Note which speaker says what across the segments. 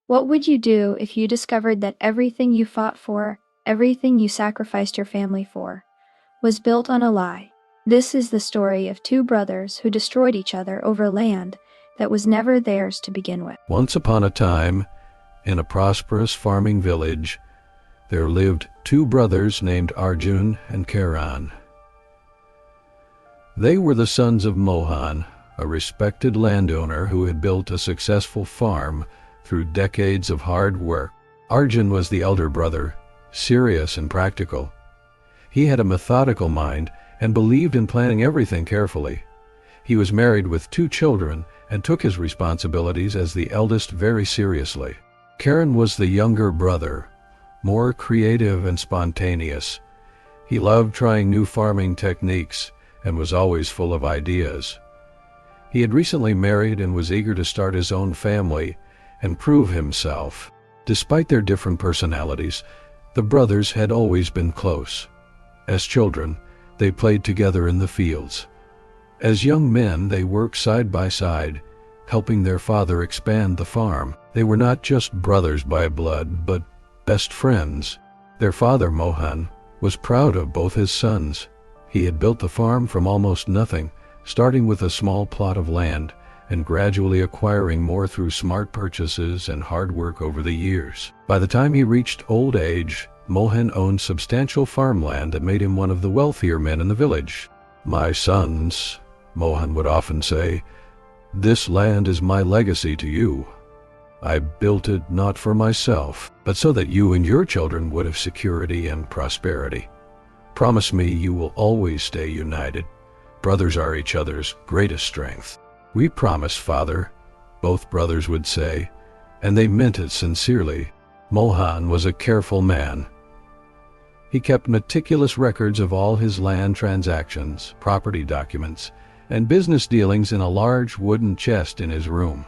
Speaker 1: What would you do if you discovered that everything you fought for, everything you sacrificed your family for, was built on a lie? This is the story of two brothers who destroyed each other over land that was never theirs to begin with.
Speaker 2: Once upon a time, in a prosperous farming village, there lived two brothers named Arjun and Karan. They were the sons of Mohan, a respected landowner who had built a successful farm through decades of hard work. Arjun was the elder brother, serious and practical. He had a methodical mind and believed in planning everything carefully. He was married with two children and took his responsibilities as the eldest very seriously. Karan was the younger brother, more creative and spontaneous. He loved trying new farming techniques and was always full of ideas. He had recently married and was eager to start his own family and prove himself. Despite their different personalities, the brothers had always been close. As children, they played together in the fields. As young men, they worked side by side, helping their father expand the farm. They were not just brothers by blood, but best friends. Their father, Mohan, was proud of both his sons. He had built the farm from almost nothing, starting with a small plot of land and gradually acquiring more through smart purchases and hard work over the years. By the time he reached old age, Mohan owned substantial farmland that made him one of the wealthier men in the village. "My sons," Mohan would often say, "this land is my legacy to you. I built it not for myself, but so that you and your children would have security and prosperity. Promise me you will always stay united. Brothers are each other's greatest strength." "We promise, Father," both brothers would say, and they meant it sincerely. Mohan was a careful man. He kept meticulous records of all his land transactions, property documents, and business dealings in a large wooden chest in his room.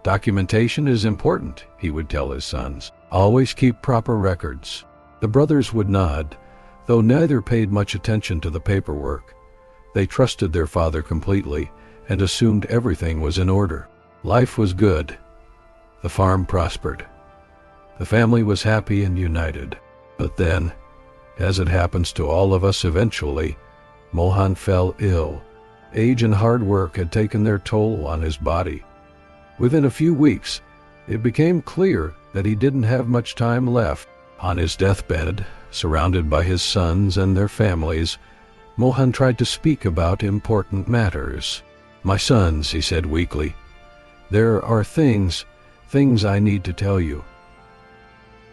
Speaker 2: "Documentation is important," he would tell his sons. "Always keep proper records." The brothers would nod, though neither paid much attention to the paperwork. They trusted their father completely and assumed everything was in order. Life was good. The farm prospered. The family was happy and united. But then, as it happens to all of us eventually, Mohan fell ill. Age and hard work had taken their toll on his body. Within a few weeks, it became clear that he didn't have much time left. On his deathbed, surrounded by his sons and their families, Mohan tried to speak about important matters. "My sons," he said weakly, "there are things I need to tell you.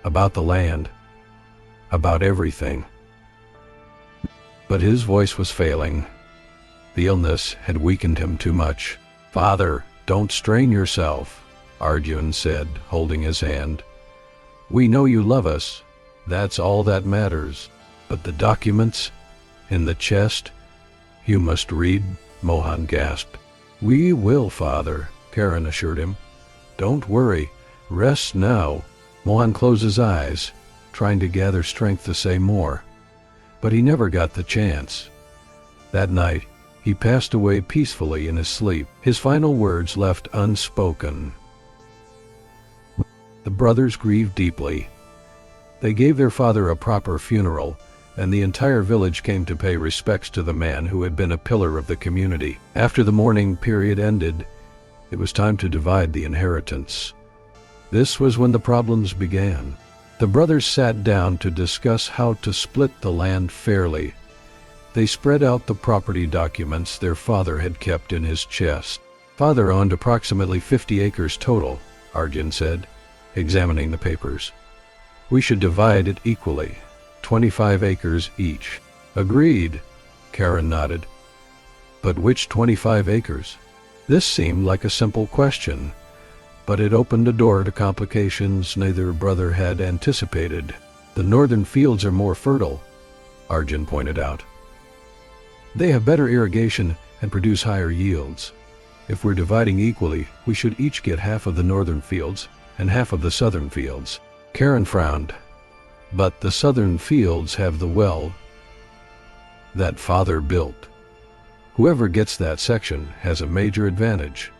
Speaker 2: About the land, about everything." But his voice was failing. The illness had weakened him too much. "Father, don't strain yourself," Arjun said, holding his hand. "We know you love us. That's all that matters. But the documents in the chest, you must read," Mohan gasped. "We will, Father," Karan assured him. "Don't worry. Rest now." Mohan closed his eyes, trying to gather strength to say more. But he never got the chance. That night, he passed away peacefully in his sleep, his final words left unspoken. The brothers grieved deeply. They gave their father a proper funeral, and the entire village came to pay respects to the man who had been a pillar of the community. After the mourning period ended, it was time to divide the inheritance. This was when the problems began. The brothers sat down to discuss how to split the land fairly. They spread out the property documents their father had kept in his chest. "Father owned approximately 50 acres total," Arjun said, examining the papers. "We should divide it equally, 25 acres each." "Agreed," Karan nodded. "But which 25 acres? This seemed like a simple question, but it opened a door to complications neither brother had anticipated. "The northern fields are more fertile," Arjun pointed out. "They have better irrigation and produce higher yields. If we're dividing equally, we should each get half of the northern fields and half of the southern fields." Karan frowned. "But the southern fields have the well that father built. Whoever gets that section has a major advantage.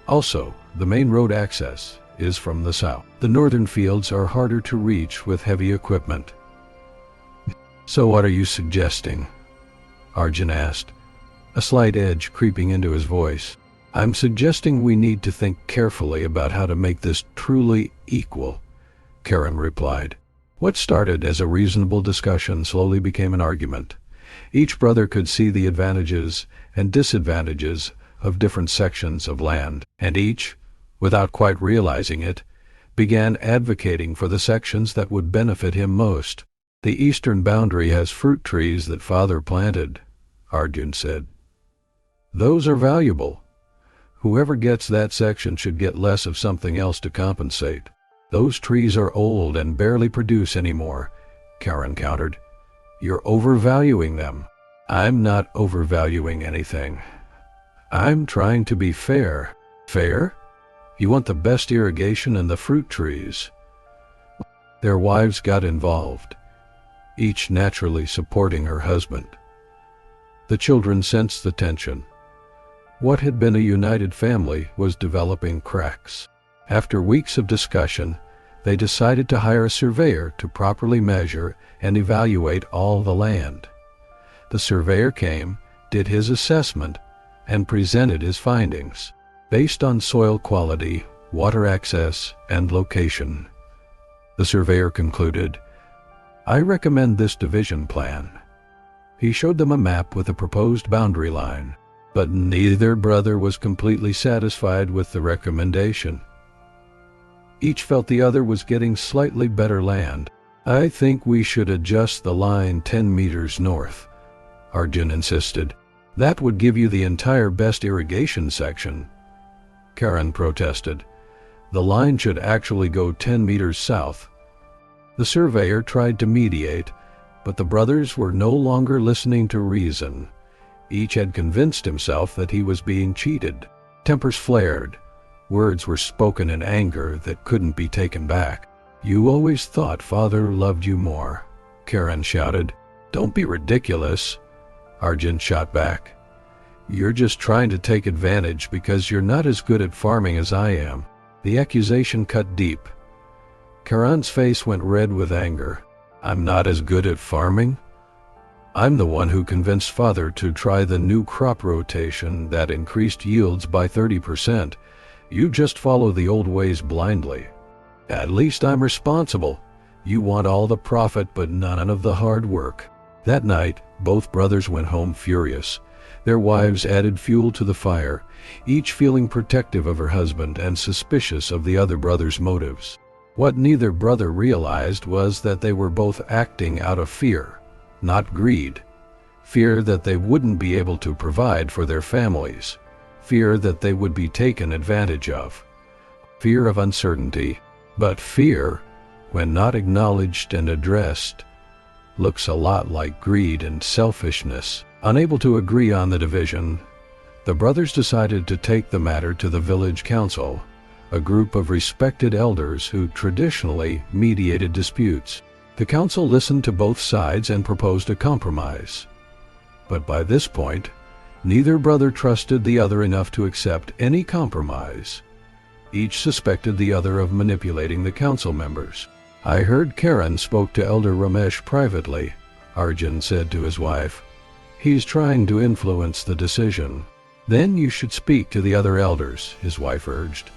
Speaker 2: Also, the main road access is from the south. The northern fields are harder to reach with heavy equipment. So what are you suggesting? Arjun asked, a slight edge creeping into his voice. I'm suggesting we need to think carefully about how to make this truly equal, Karan replied. What started as a reasonable discussion slowly became an argument. Each brother could see the advantages and disadvantages of different sections of land, and each, without quite realizing it, began advocating for the sections that would benefit him most. The eastern boundary has fruit trees that father planted, Arjun said. Those are valuable. Whoever gets that section should get less of something else to compensate. Those trees are old and barely produce anymore, Karan countered. You're overvaluing them. I'm not overvaluing anything. I'm trying to be fair. Fair? You want the best irrigation and the fruit trees. Their wives got involved, each naturally supporting her husband. The children sensed the tension. What had been a united family was developing cracks. After weeks of discussion, they decided to hire a surveyor to properly measure and evaluate all the land. The surveyor came, did his assessment, and presented his findings, based on soil quality, water access, and location. The surveyor concluded, I recommend this division plan. He showed them a map with a proposed boundary line, but neither brother was completely satisfied with the recommendation. Each felt the other was getting slightly better land. I think we should adjust the line 10 meters north, Arjun insisted. That would give you the entire best irrigation section. Karan protested. The line should actually go 10 meters south. The surveyor tried to mediate, but the brothers were no longer listening to reason. Each had convinced himself that he was being cheated. Tempers flared. Words were spoken in anger that couldn't be taken back. You always thought father loved you more, Karan shouted. Don't be ridiculous, Arjun shot back. You're just trying to take advantage because you're not as good at farming as I am. The accusation cut deep. Karan's face went red with anger. I'm not as good at farming? I'm the one who convinced father to try the new crop rotation that increased yields by 30%. You just follow the old ways blindly. At least I'm responsible. You want all the profit but none of the hard work. That night, both brothers went home furious. Their wives added fuel to the fire, each feeling protective of her husband and suspicious of the other brother's motives. What neither brother realized was that they were both acting out of fear, not greed. Fear that they wouldn't be able to provide for their families. Fear that they would be taken advantage of. Fear of uncertainty. But fear, when not acknowledged and addressed, looks a lot like greed and selfishness. Unable to agree on the division, the brothers decided to take the matter to the village council, a group of respected elders who traditionally mediated disputes. The council listened to both sides and proposed a compromise. But by this point, neither brother trusted the other enough to accept any compromise. Each suspected the other of manipulating the council members. I heard Karan spoke to Elder Ramesh privately, Arjun said to his wife. He's trying to influence the decision. Then you should speak to the other elders, his wife urged.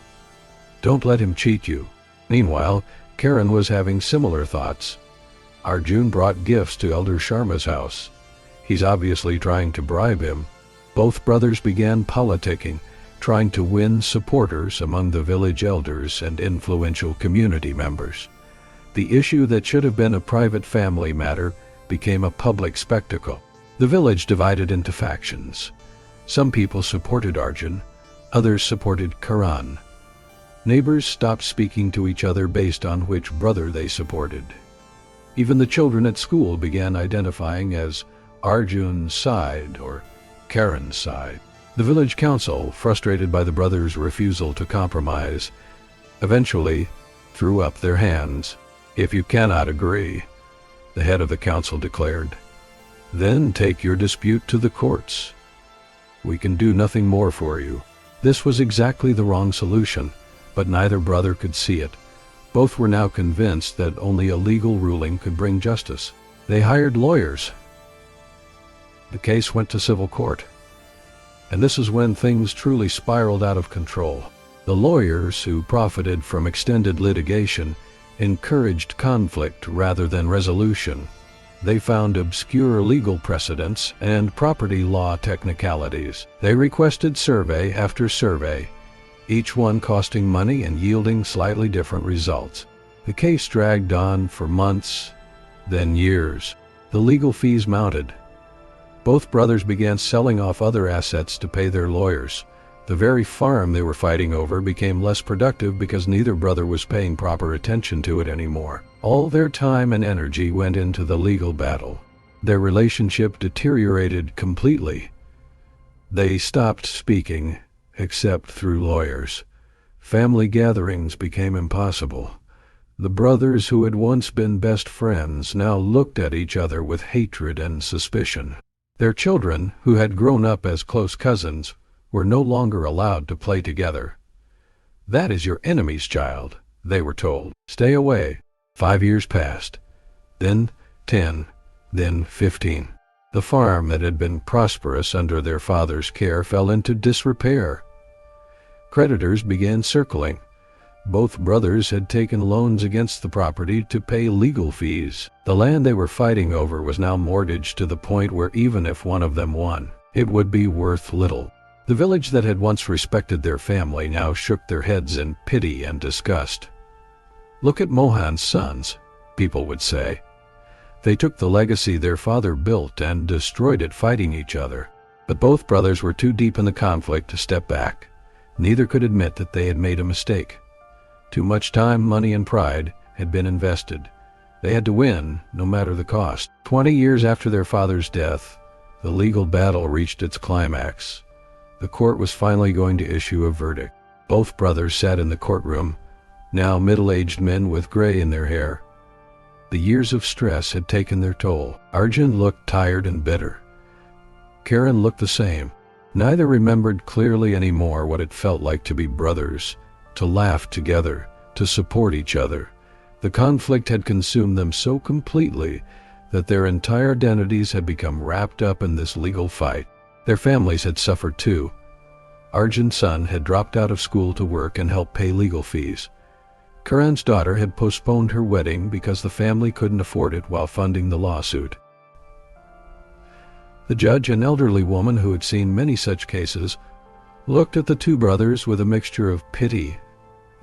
Speaker 2: Don't let him cheat you. Meanwhile, Karan was having similar thoughts. Arjun brought gifts to Elder Sharma's house. He's obviously trying to bribe him. Both brothers began politicking, trying to win supporters among the village elders and influential community members. The issue that should have been a private family matter became a public spectacle. The village divided into factions. Some people supported Arjun, others supported Karan. Neighbors stopped speaking to each other based on which brother they supported. Even the children at school began identifying as Arjun's side or Karan's side. The village council, frustrated by the brothers' refusal to compromise, eventually threw up their hands. If you cannot agree, the head of the council declared, then take your dispute to the courts. We can do nothing more for you. This was exactly the wrong solution, but neither brother could see it. Both were now convinced that only a legal ruling could bring justice. They hired lawyers. The case went to civil court. And this is when things truly spiraled out of control. The lawyers, who profited from extended litigation, encouraged conflict rather than resolution. They found obscure legal precedents and property law technicalities. They requested survey after survey, each one costing money and yielding slightly different results. The case dragged on for months, then years. The legal fees mounted. Both brothers began selling off other assets to pay their lawyers. The very farm they were fighting over became less productive because neither brother was paying proper attention to it anymore. All their time and energy went into the legal battle. Their relationship deteriorated completely. They stopped speaking, except through lawyers. Family gatherings became impossible. The brothers who had once been best friends now looked at each other with hatred and suspicion. Their children, who had grown up as close cousins, were no longer allowed to play together. "That is your enemy's child," they were told. "Stay away." 5 years passed, then 10, then 15. The farm that had been prosperous under their father's care fell into disrepair. Creditors began circling. Both brothers had taken loans against the property to pay legal fees. The land they were fighting over was now mortgaged to the point where even if one of them won, it would be worth little. The village that had once respected their family now shook their heads in pity and disgust. "Look at Mohan's sons," people would say. They took the legacy their father built and destroyed it fighting each other. But both brothers were too deep in the conflict to step back. Neither could admit that they had made a mistake. Too much time, money, and pride had been invested. They had to win, no matter the cost. 20 years after their father's death, the legal battle reached its climax. The court was finally going to issue a verdict. Both brothers sat in the courtroom, now middle-aged men with gray in their hair. The years of stress had taken their toll. Arjun looked tired and bitter. Karan looked the same. Neither remembered clearly anymore what it felt like to be brothers, to laugh together, to support each other. The conflict had consumed them so completely that their entire identities had become wrapped up in this legal fight. Their families had suffered too. Arjun's son had dropped out of school to work and help pay legal fees. Karan's daughter had postponed her wedding because the family couldn't afford it while funding the lawsuit. The judge, an elderly woman who had seen many such cases, looked at the two brothers with a mixture of pity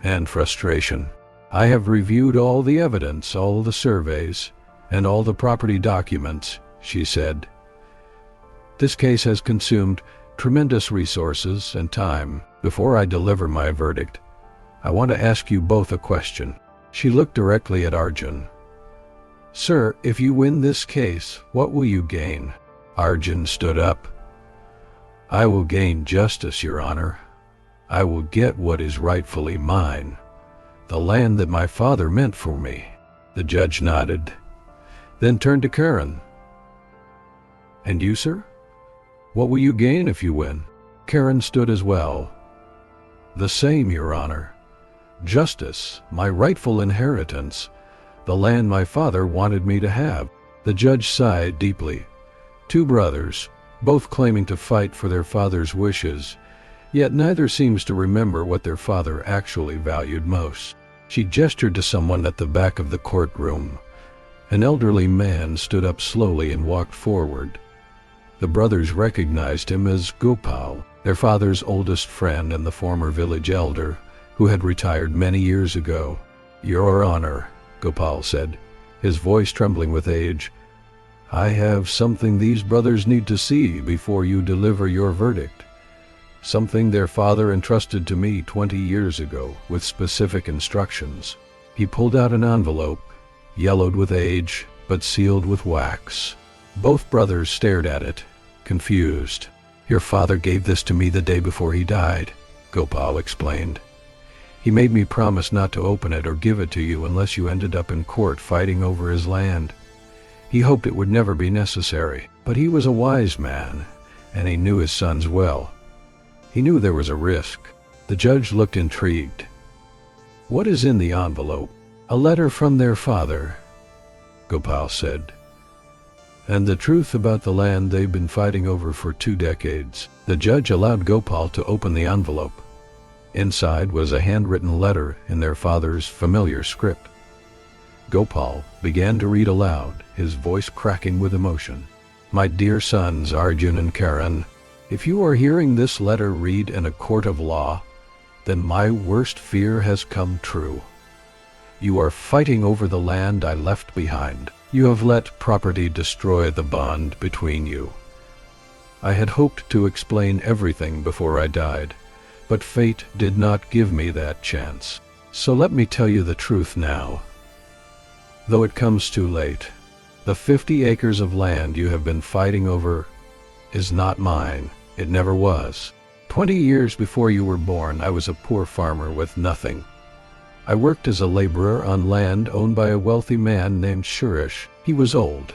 Speaker 2: and frustration. "I have reviewed all the evidence, all the surveys, and all the property documents," she said. "This case has consumed tremendous resources and time. Before I deliver my verdict, I want to ask you both a question." She looked directly at Arjun. "Sir, if you win this case, what will you gain?" Arjun stood up. "I will gain justice, Your Honor. I will get what is rightfully mine, the land that my father meant for me." The judge nodded, then turned to Karan. "And you, sir? What will you gain if you win?" Karan stood as well. "The same, Your Honor. Justice, my rightful inheritance, the land my father wanted me to have." The judge sighed deeply. Two brothers, both claiming to fight for their father's wishes, yet neither seems to remember what their father actually valued most. She gestured to someone at the back of the courtroom. An elderly man stood up slowly and walked forward. The brothers recognized him as Gopal, their father's oldest friend and the former village elder, who had retired many years ago. "Your Honor," Gopal said, his voice trembling with age, "I have something these brothers need to see before you deliver your verdict. Something their father entrusted to me 20 years ago with specific instructions." He pulled out an envelope, yellowed with age, but sealed with wax. Both brothers stared at it, confused. "Your father gave this to me the day before he died," Gopal explained. "He made me promise not to open it or give it to you unless you ended up in court fighting over his land. He hoped it would never be necessary, but he was a wise man, and he knew his sons well. He knew there was a risk." The judge looked intrigued. What is in the envelope? A letter from their father, Gopal said. And the truth about the land they've been fighting over for 2 decades. The judge allowed Gopal to open the envelope. Inside was a handwritten letter in their father's familiar script. Gopal began to read aloud, his voice cracking with emotion. My dear sons, Arjun and Karan, if you are hearing this letter read in a court of law, then my worst fear has come true. You are fighting over the land I left behind. You have let property destroy the bond between you. I had hoped to explain everything before I died, but fate did not give me that chance. So let me tell you the truth now. Though it comes too late, the 50 acres of land you have been fighting over is not mine. It never was. 20 years before you were born, I was a poor farmer with nothing. I worked as a laborer on land owned by a wealthy man named Suresh. He was old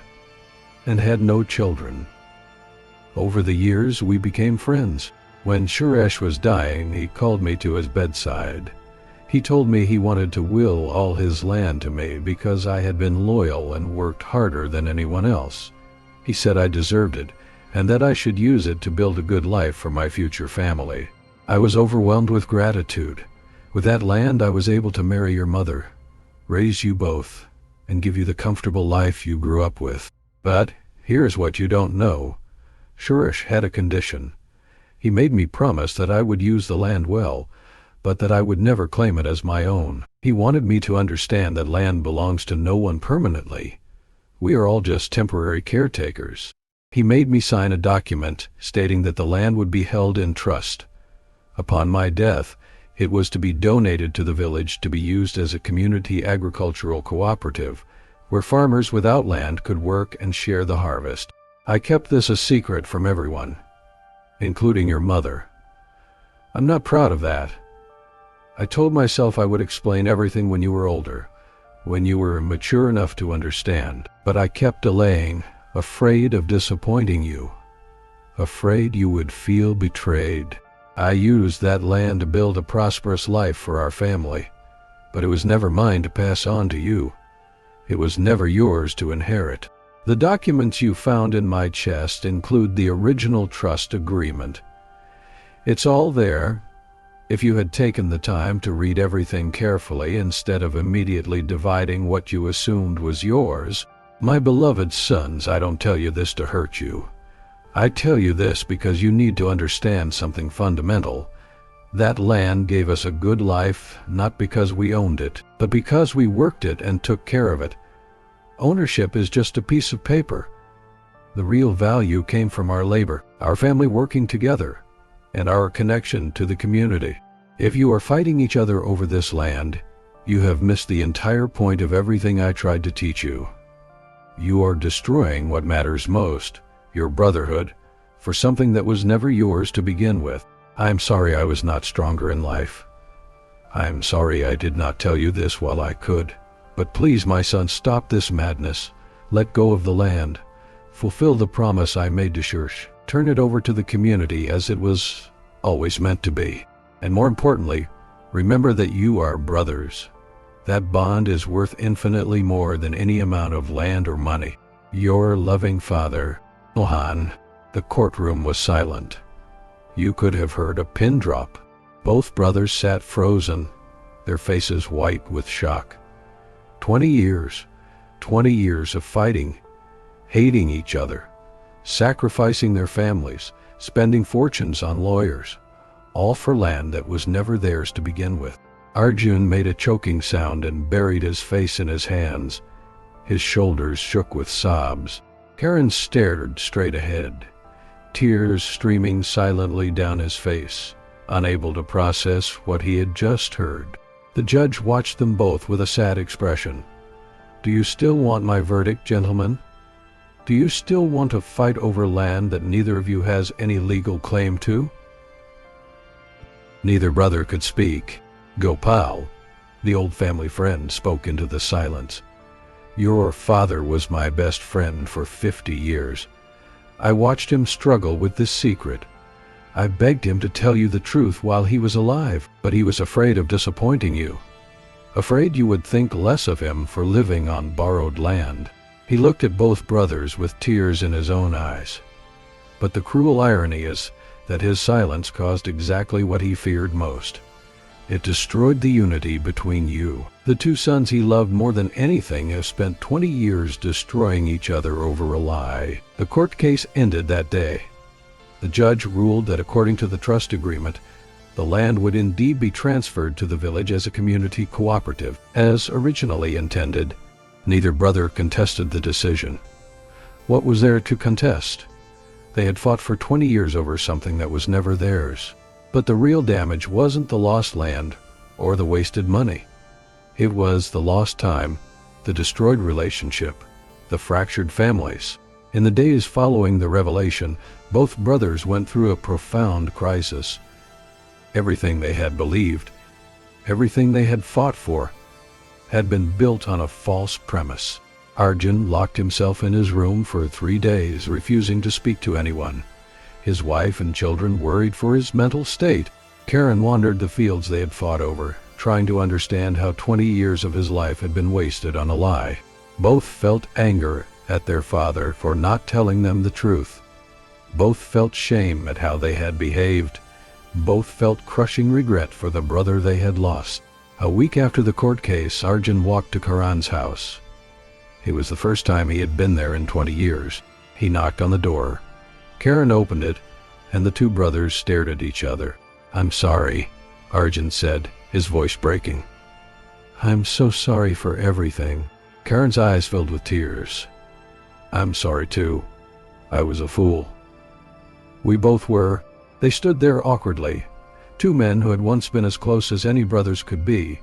Speaker 2: and had no children. Over the years, we became friends. When Suresh was dying, he called me to his bedside. He told me he wanted to will all his land to me because I had been loyal and worked harder than anyone else. He said I deserved it and that I should use it to build a good life for my future family. I was overwhelmed with gratitude. With that land, I was able to marry your mother, raise you both, and give you the comfortable life you grew up with. But here's what you don't know. Suresh had a condition. He made me promise that I would use the land well, but that I would never claim it as my own. He wanted me to understand that land belongs to no one permanently. We are all just temporary caretakers. He made me sign a document stating that the land would be held in trust. Upon my death, it was to be donated to the village to be used as a community agricultural cooperative, where farmers without land could work and share the harvest. I kept this a secret from everyone, including your mother. I'm not proud of that. I told myself I would explain everything when you were older, when you were mature enough to understand. But I kept delaying, afraid of disappointing you, afraid you would feel betrayed. I used that land to build a prosperous life for our family, but it was never mine to pass on to you. It was never yours to inherit. The documents you found in my chest include the original trust agreement. It's all there. If you had taken the time to read everything carefully instead of immediately dividing what you assumed was yours. My beloved sons, I don't tell you this to hurt you. I tell you this because you need to understand something fundamental. That land gave us a good life, not because we owned it, but because we worked it and took care of it. Ownership is just a piece of paper. The real value came from our labor, our family working together, and our connection to the community. If you are fighting each other over this land, you have missed the entire point of everything I tried to teach you. You are destroying what matters most, your brotherhood, for something that was never yours to begin with. I'm sorry I was not stronger in life. I'm sorry I did not tell you this while I could. But please, my son, stop this madness. Let go of the land. Fulfill the promise I made to Suresh. Turn it over to the community as it was always meant to be. And more importantly, remember that you are brothers. That bond is worth infinitely more than any amount of land or money. Your loving father, Mohan. The courtroom was silent. You could have heard a pin drop. Both brothers sat frozen, their faces white with shock. 20 years of fighting, hating each other, sacrificing their families, spending fortunes on lawyers, all for land that was never theirs to begin with. Arjun made a choking sound and buried his face in his hands. His shoulders shook with sobs. Karan stared straight ahead, tears streaming silently down his face, unable to process what he had just heard. The judge watched them both with a sad expression. Do you still want my verdict, gentlemen? Do you still want to fight over land that neither of you has any legal claim to? Neither brother could speak. Gopal, the old family friend, spoke into the silence. Your father was my best friend for 50 years. I watched him struggle with this secret. I begged him to tell you the truth while he was alive, but he was afraid of disappointing you. afraid you would think less of him for living on borrowed land. He looked at both brothers with tears in his own eyes. But the cruel irony is that his silence caused exactly what he feared most. It destroyed the unity between you. The two sons he loved more than anything have spent 20 years destroying each other over a lie. The court case ended that day. The judge ruled that according to the trust agreement, the land would indeed be transferred to the village as a community cooperative, as originally intended. Neither brother contested the decision. What was there to contest? They had fought for 20 years over something that was never theirs. But the real damage wasn't the lost land or the wasted money. It was the lost time, the destroyed relationship, the fractured families. In the days following the revelation, both brothers went through a profound crisis. Everything they had believed, everything they had fought for, had been built on a false premise. Arjun locked himself in his room for 3 days, refusing to speak to anyone. His wife and children worried for his mental state. Karan wandered the fields they had fought over, trying to understand how 20 years of his life had been wasted on a lie. Both felt anger at their father for not telling them the truth. Both felt shame at how they had behaved. Both felt crushing regret for the brother they had lost. A week after the court case, Arjun walked to Karan's house. It was the first time he had been there in 20 years. He knocked on the door. Karan opened it, and the two brothers stared at each other. "I'm sorry," Arjun said, his voice breaking. "I'm so sorry for everything." Karan's eyes filled with tears. "I'm sorry too. I was a fool." "We both were." They stood there awkwardly, two men who had once been as close as any brothers could be,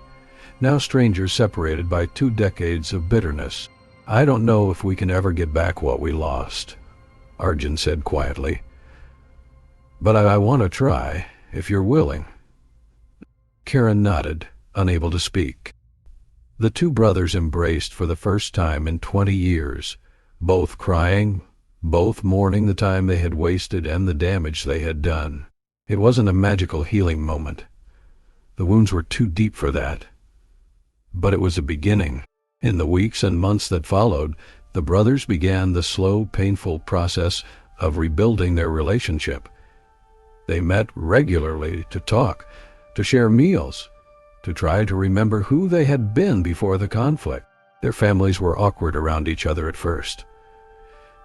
Speaker 2: now strangers separated by 2 decades of bitterness. "I don't know if we can ever get back what we lost," Arjun said quietly. "But I want to try, if you're willing." Karan nodded, unable to speak. The two brothers embraced for the first time in 20 years, both crying, both mourning the time they had wasted and the damage they had done. It wasn't a magical healing moment. The wounds were too deep for that. But it was a beginning. In the weeks and months that followed, the brothers began the slow, painful process of rebuilding their relationship. They met regularly to talk, to share meals, to try to remember who they had been before the conflict. Their families were awkward around each other at first.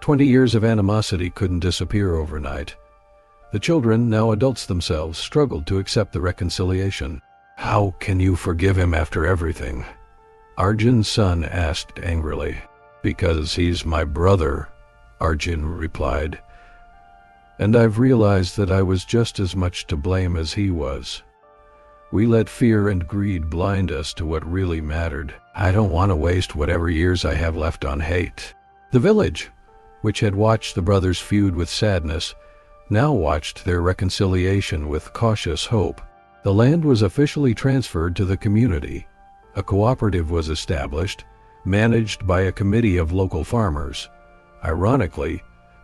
Speaker 2: 20 years of animosity couldn't disappear overnight. The children, now adults themselves, struggled to accept the reconciliation. "How can you forgive him after everything?" Arjun's son asked angrily. "Because he's my brother," Arjun replied. "And I've realized that I was just as much to blame as he was. We let fear and greed blind us to what really mattered. I don't want to waste whatever years I have left on hate." The village, which had watched the brothers feud with sadness, now watched their reconciliation with cautious hope. The land was officially transferred to the community. A cooperative was established, managed by a committee of local farmers. Ironically,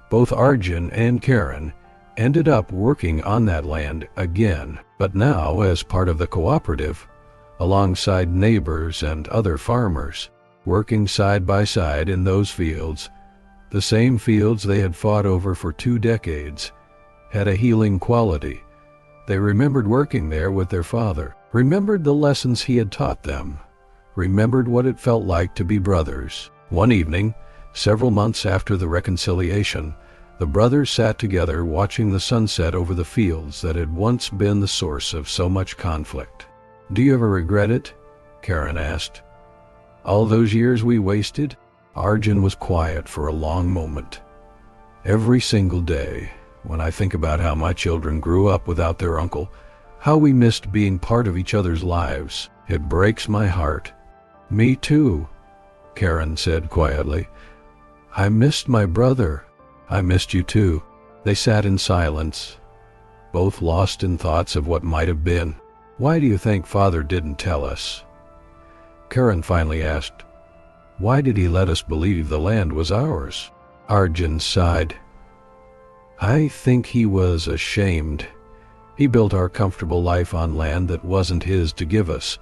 Speaker 2: both Arjun and Karan ended up working on that land again, but now as part of the cooperative, alongside neighbors and other farmers, working side by side in those fields. The same fields they had fought over for 2 decades had a healing quality. They remembered working there with their father, remembered the lessons he had taught them, remembered what it felt like to be brothers. One evening, several months after the reconciliation, the brothers sat together watching the sunset over the fields that had once been the source of so much conflict. "Do you ever regret it?" Karan asked. "All those years we wasted?" Arjun was quiet for a long moment. "Every single day, when I think about how my children grew up without their uncle, how we missed being part of each other's lives, it breaks my heart." "Me too," Karan said quietly. "I missed my brother." "I missed you too." They sat in silence, both lost in thoughts of what might have been. "Why do you think Father didn't tell us?" Karan finally asked. "Why did he let us believe the land was ours?" Arjun sighed. "I think he was ashamed. He built our comfortable life on land that wasn't his to give us.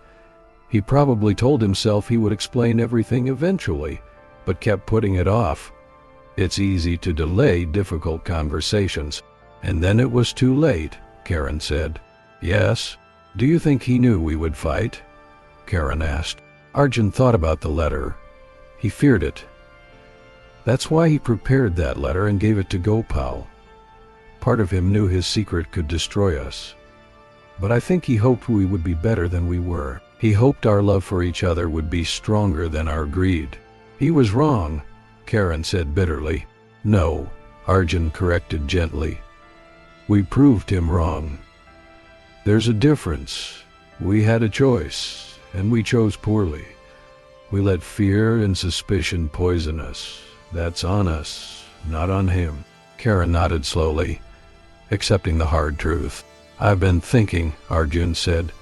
Speaker 2: He probably told himself he would explain everything eventually, but kept putting it off. It's easy to delay difficult conversations. And then it was too late, Karan said. Yes. Do you think he knew we would fight? Karan asked. Arjun thought about the letter. He feared it. That's why he prepared that letter and gave it to Gopal. Part of him knew his secret could destroy us. But I think he hoped we would be better than we were. He hoped our love for each other would be stronger than our greed. He was wrong, Karan said bitterly. No, Arjun corrected gently. We proved him wrong. There's a difference. We had a choice, and we chose poorly. We let fear and suspicion poison us. That's on us, not on him. Karan nodded slowly, accepting the hard truth. I've been thinking, Arjun said,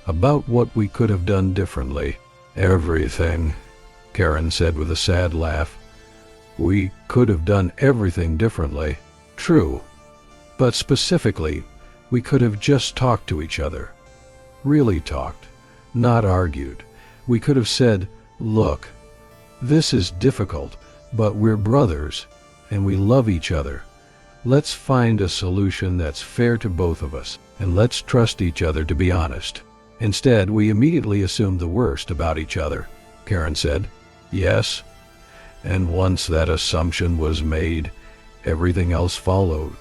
Speaker 2: about what we could have done differently. Everything, Karan said with a sad laugh. We could have done everything differently. True. But specifically, we could have just talked to each other. Really talked, not argued. We could have said, look, this is difficult, but we're brothers, and we love each other. Let's find a solution that's fair to both of us, and let's trust each other to be honest. Instead, we immediately assumed the worst about each other, Karan said. Yes. And once that assumption was made, everything else followed.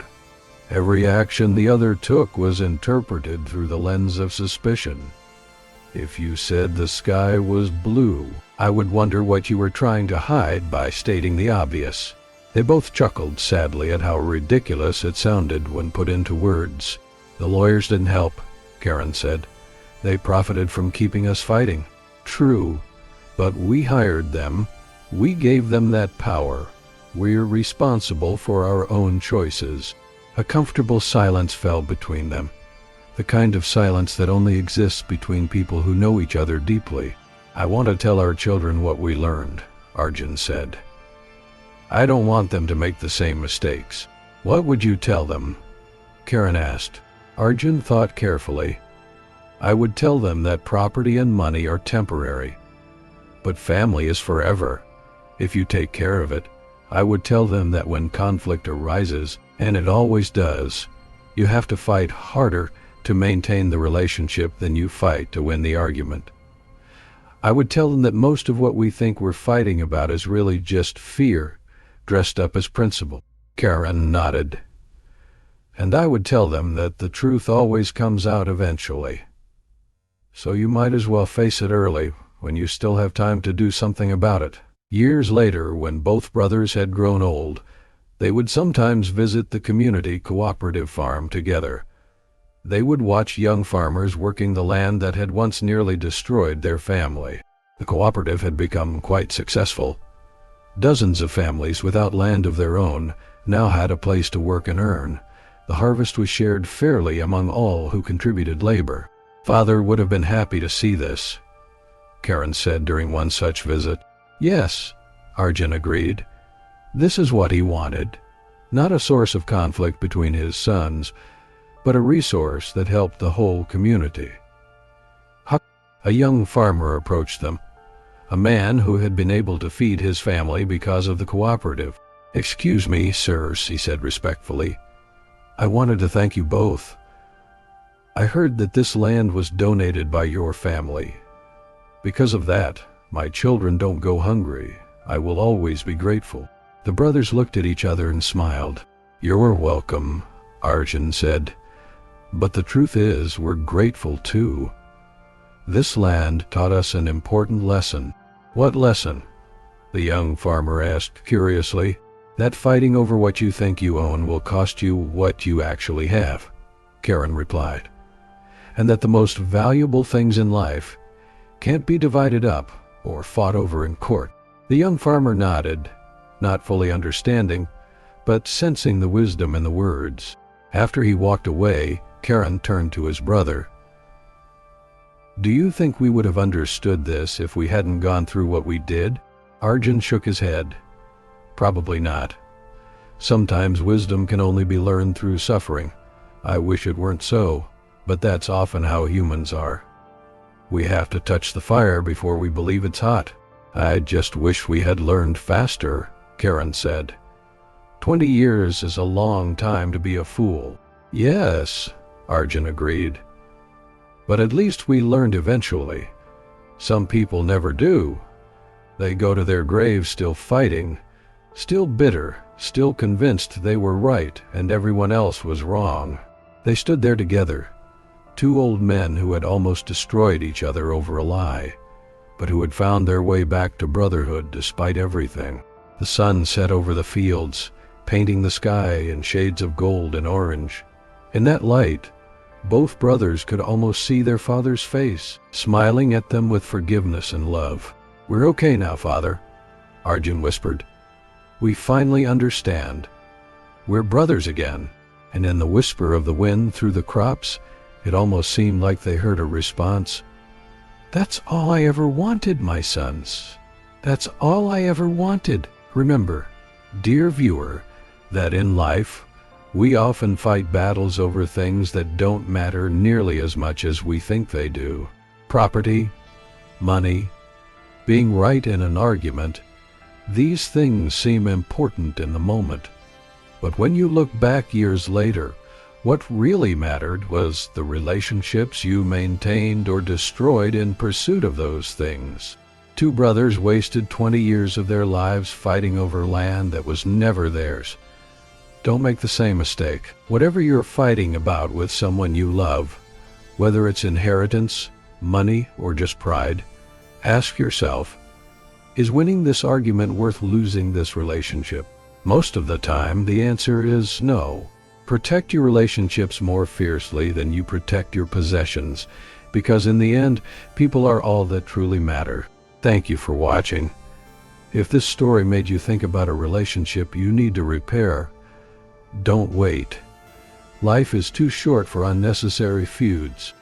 Speaker 2: Every action the other took was interpreted through the lens of suspicion. If you said the sky was blue, I would wonder what you were trying to hide by stating the obvious. They both chuckled sadly at how ridiculous it sounded when put into words. The lawyers didn't help, Karan said. They profited from keeping us fighting. True, but we hired them. We gave them that power. We're responsible for our own choices. A comfortable silence fell between them, the kind of silence that only exists between people who know each other deeply. I want to tell our children what we learned, Arjun said. I don't want them to make the same mistakes. What would you tell them? Karan asked. Arjun thought carefully. I would tell them that property and money are temporary, but family is forever. If you take care of it, I would tell them that when conflict arises, and it always does, you have to fight harder to maintain the relationship than you fight to win the argument. I would tell them that most of what we think we're fighting about is really just fear, dressed up as principle. Karan nodded. And I would tell them that the truth always comes out eventually. So you might as well face it early, when you still have time to do something about it. Years later, when both brothers had grown old, they would sometimes visit the community cooperative farm together. They would watch young farmers working the land that had once nearly destroyed their family. The cooperative had become quite successful. Dozens of families without land of their own now had a place to work and earn. The harvest was shared fairly among all who contributed labor. Father would have been happy to see this, Karan said during one such visit. Yes, Arjun agreed. This is what he wanted. Not a source of conflict between his sons, but a resource that helped the whole community. A young farmer approached them, a man who had been able to feed his family because of the cooperative. Excuse me, sirs, he said respectfully. I wanted to thank you both. I heard that this land was donated by your family. Because of that, my children don't go hungry. I will always be grateful. The brothers looked at each other and smiled. You're welcome, Arjun said. But the truth is, we're grateful too. This land taught us an important lesson. What lesson? The young farmer asked curiously. That fighting over what you think you own will cost you what you actually have, Karan replied. And that the most valuable things in life can't be divided up or fought over in court. The young farmer nodded, not fully understanding, but sensing the wisdom in the words. After he walked away, Karan turned to his brother. Do you think we would have understood this if we hadn't gone through what we did? Arjun shook his head. Probably not. Sometimes wisdom can only be learned through suffering. I wish it weren't so, but that's often how humans are. We have to touch the fire before we believe it's hot. I just wish we had learned faster, Karan said. 20 years is a long time to be a fool. Yes, Arjun agreed. But at least we learned eventually. Some people never do. They go to their graves still fighting, still bitter, still convinced they were right and everyone else was wrong. They stood there together, two old men who had almost destroyed each other over a lie, but who had found their way back to brotherhood despite everything. The sun set over the fields, painting the sky in shades of gold and orange. In that light, both brothers could almost see their father's face, smiling at them with forgiveness and love. "We're okay now, Father," Arjun whispered. "We finally understand. We're brothers again." And in the whisper of the wind through the crops, it almost seemed like they heard a response. "That's all I ever wanted, my sons. That's all I ever wanted." Remember, dear viewer, that in life, we often fight battles over things that don't matter nearly as much as we think they do. Property, money, being right in an argument, these things seem important in the moment. But when you look back years later, what really mattered was the relationships you maintained or destroyed in pursuit of those things. Two brothers wasted 20 years of their lives fighting over land that was never theirs. Don't make the same mistake. Whatever you're fighting about with someone you love, whether it's inheritance, money, or just pride, ask yourself, is winning this argument worth losing this relationship? Most of the time, the answer is no. Protect your relationships more fiercely than you protect your possessions, because in the end, people are all that truly matter. Thank you for watching. If this story made you think about a relationship you need to repair, don't wait. Life is too short for unnecessary feuds.